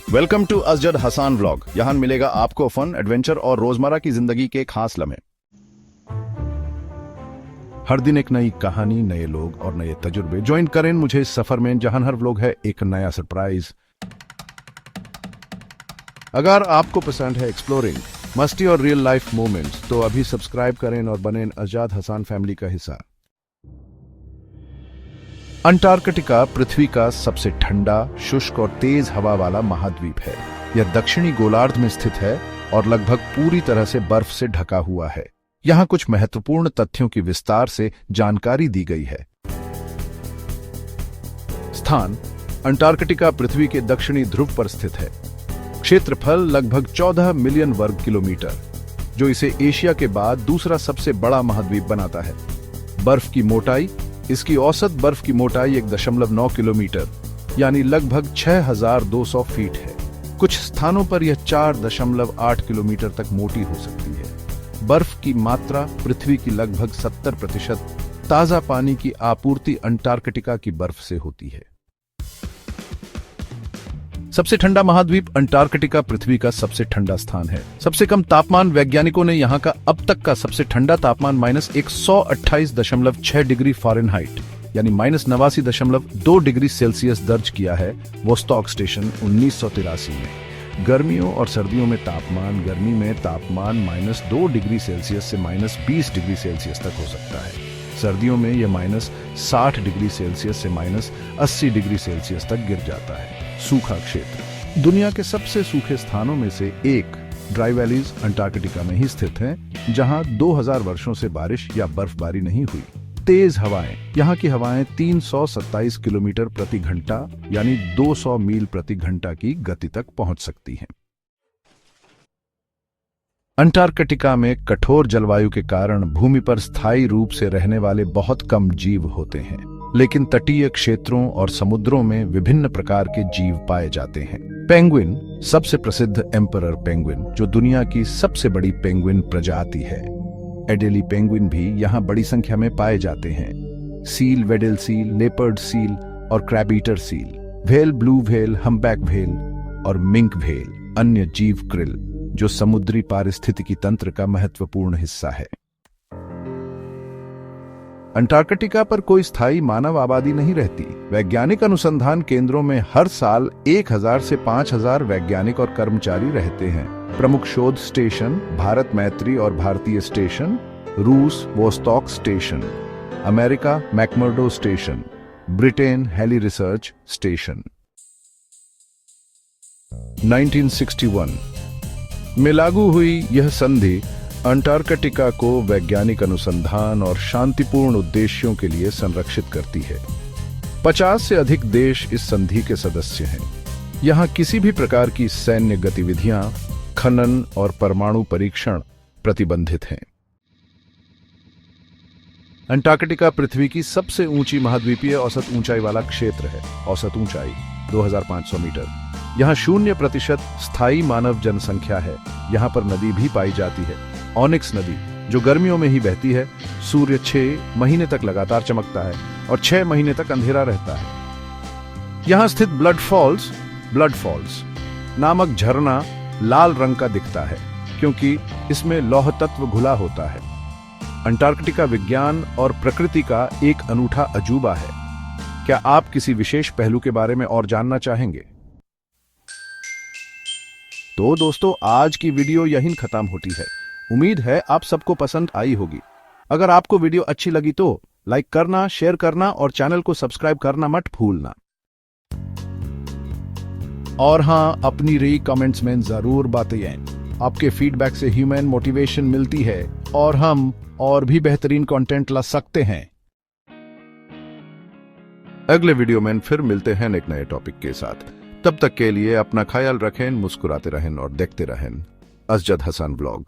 Welcome to अजद Hasan vlog. यहाँ मिलेगा आपको फन, एडवेंचर और रोजमर्रा की जिंदगी के खास लम्हे। हर दिन एक नई कहानी, नए लोग और नए तजुर्बे। ज्वाइन करें मुझे इस सफर में जहां हर व्लॉग है एक नया सरप्राइज। अगर आपको पसंद है एक्सप्लोरिंग, मस्ती और रियल लाइफ मोमेंट्स तो अभी सब्सक्राइब करें और बने अजद हसान फैमिली का हिस्सा। अंटार्कटिका पृथ्वी का सबसे ठंडा, शुष्क और तेज हवा वाला महाद्वीप है। यह दक्षिणी गोलार्ध में स्थित है और लगभग पूरी तरह से बर्फ से ढका हुआ है। यहाँ कुछ महत्वपूर्ण तथ्यों की विस्तार से जानकारी दी गई है। स्थान: अंटार्कटिका पृथ्वी के दक्षिणी ध्रुव पर स्थित है। क्षेत्रफल लगभग 14 मिलियन वर्ग किलोमीटर, जो इसे एशिया के बाद दूसरा सबसे बड़ा महाद्वीप बनाता है। बर्फ की मोटाई: इसकी औसत बर्फ की मोटाई 1.9 किलोमीटर यानी लगभग 6200 फीट है। कुछ स्थानों पर यह 4.8 किलोमीटर तक मोटी हो सकती है। बर्फ की मात्रा: पृथ्वी की लगभग 70% ताजा पानी की आपूर्ति अंटार्कटिका की बर्फ से होती है। सबसे ठंडा महाद्वीप: अंटार्कटिका पृथ्वी का सबसे ठंडा स्थान है। सबसे कम तापमान: वैज्ञानिकों ने यहाँ का अब तक का सबसे ठंडा तापमान -128.6 डिग्री फ़ारेनहाइट यानी -89.2 डिग्री सेल्सियस दर्ज किया है, वोस्टॉक स्टेशन 1983 में। गर्मियों और सर्दियों में तापमान: गर्मी में तापमान -2 डिग्री सेल्सियस से -20 डिग्री सेल्सियस तक हो सकता है। सर्दियों में यह -60 डिग्री सेल्सियस से -80 डिग्री सेल्सियस तक गिर जाता है। सूखा क्षेत्र: दुनिया के सबसे सूखे स्थानों में से एक ड्राई वैलीज अंटार्कटिका में ही स्थित हैं, जहां 2000 वर्षों से बारिश या बर्फबारी नहीं हुई। तेज हवाएं: यहाँ की हवाएं 327 किलोमीटर प्रति घंटा यानी 200 मील प्रति घंटा की गति तक पहुंच सकती हैं। अंटार्कटिका में कठोर जलवायु के कारण भूमि पर स्थायी रूप से रहने वाले बहुत कम जीव होते हैं, लेकिन तटीय क्षेत्रों और समुद्रों में विभिन्न प्रकार के जीव पाए जाते हैं। पेंगुइन: सबसे प्रसिद्ध एम्परर पेंगुइन, जो दुनिया की सबसे बड़ी पेंगुइन प्रजाति है। एडेली पेंगुइन भी यहाँ बड़ी संख्या में पाए जाते हैं। सील: वेडल सील, लेपर्ड सील और crab eater seal. Whale: blue whale, humpback whale और मिंक व्हेल। अन्य जीव: क्रिल, जो समुद्री पारिस्थितिकी तंत्र का महत्वपूर्ण हिस्सा है। अंटार्कटिका पर कोई स्थायी मानव आबादी नहीं रहती। वैज्ञानिक अनुसंधान केंद्रों में हर साल 1000 से 5000 वैज्ञानिक और कर्मचारी रहते हैं। प्रमुख शोध स्टेशन: भारत मैत्री और भारतीय स्टेशन, रूस Vostok station, America McMurdo station, Britain Halley research station. 1961 में लागू हुई यह संधि अंटार्कटिका को वैज्ञानिक अनुसंधान और शांतिपूर्ण उद्देश्यों के लिए संरक्षित करती है। 50 से अधिक देश इस संधि के सदस्य हैं। यहाँ किसी भी प्रकार की सैन्य गतिविधियां, खनन और परमाणु परीक्षण प्रतिबंधित हैं। अंटार्कटिका पृथ्वी की सबसे ऊंची महाद्वीपीय औसत ऊंचाई वाला क्षेत्र है। औसत ऊंचाई 2500 मीटर। यहाँ 0% स्थायी मानव जनसंख्या है। यहाँ पर नदी भी पाई जाती है, ऑनिक्स नदी, जो गर्मियों में ही बहती है। सूर्य 6 महीने तक लगातार चमकता है और 6 महीने तक अंधेरा रहता है। यहाँ स्थित ब्लड फॉल्स नामक झरना लाल रंग का दिखता है क्योंकि इसमें लौह तत्व घुला होता है। अंटार्कटिका विज्ञान और प्रकृति का एक अनूठा अजूबा है। क्या आप किसी विशेष पहलू के बारे में और जानना चाहेंगे? तो दोस्तों, आज की वीडियो यहीं खत्म होती है। उम्मीद है आप सबको पसंद आई होगी। अगर आपको वीडियो अच्छी लगी तो लाइक करना, शेयर करना और चैनल को सब्सक्राइब करना मत भूलना। और हाँ, अपनी रही कमेंट्स में जरूर बताइए। आपके फीडबैक से ह्यूमन मोटिवेशन मिलती है और हम और भी बेहतरीन कंटेंट ला सकते हैं। अगले वीडियो में फिर मिलते हैं एक नए टॉपिक के साथ। तब तक के लिए अपना ख्याल रखें, मुस्कुराते रहें और देखते रहें अजद हसन व्लॉग।